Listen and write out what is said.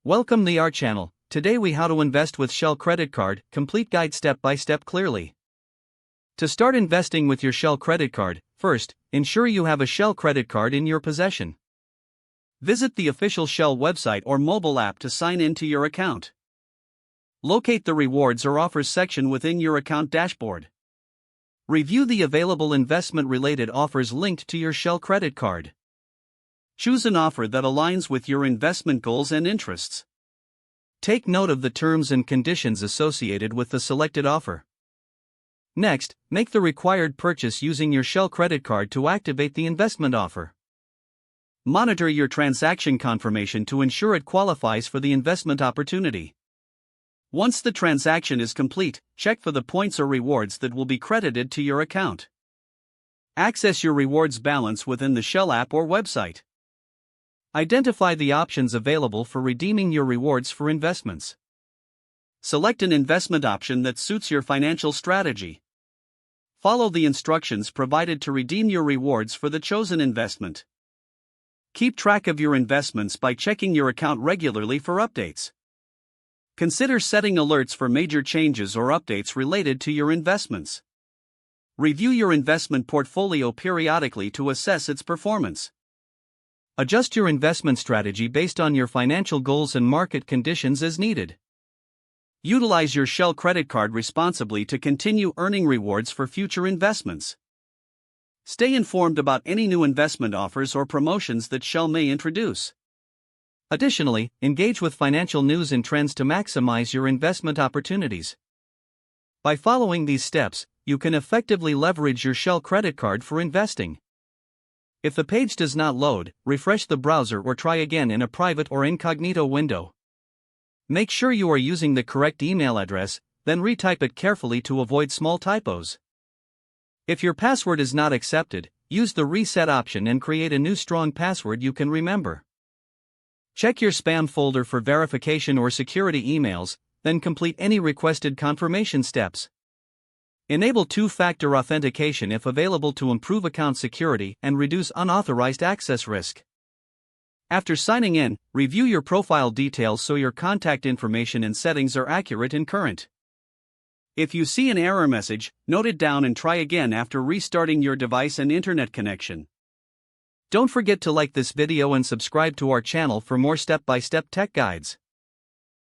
Welcome to our channel. Today we how to invest with Shell credit card, complete guide step by step clearly. To start investing with your Shell credit card, first, ensure you have a Shell credit card in your possession. Visit the official Shell website or mobile app to sign in to your account. Locate the rewards or offers section within your account dashboard. Review the available investment-related offers linked to your Shell credit card. Choose an offer that aligns with your investment goals and interests. Take note of the terms and conditions associated with the selected offer. Next, make the required purchase using your Shell credit card to activate the investment offer. Monitor your transaction confirmation to ensure it qualifies for the investment opportunity. Once the transaction is complete, check for the points or rewards that will be credited to your account. Access your rewards balance within the Shell app or website. Identify the options available for redeeming your rewards for investments. Select an investment option that suits your financial strategy. Follow the instructions provided to redeem your rewards for the chosen investment. Keep track of your investments by checking your account regularly for updates. Consider setting alerts for major changes or updates related to your investments. Review your investment portfolio periodically to assess its performance. Adjust your investment strategy based on your financial goals and market conditions as needed. Utilize your Shell credit card responsibly to continue earning rewards for future investments. Stay informed about any new investment offers or promotions that Shell may introduce. Additionally, engage with financial news and trends to maximize your investment opportunities. By following these steps, you can effectively leverage your Shell credit card for investing. If the page does not load, refresh the browser or try again in a private or incognito window. Make sure you are using the correct email address, then retype it carefully to avoid small typos. If your password is not accepted, use the reset option and create a new strong password you can remember. Check your spam folder for verification or security emails, then complete any requested confirmation steps. Enable two-factor authentication if available to improve account security and reduce unauthorized access risk. After signing in, review your profile details so your contact information and settings are accurate and current. If you see an error message, note it down and try again after restarting your device and internet connection. Don't forget to like this video and subscribe to our channel for more step-by-step tech guides.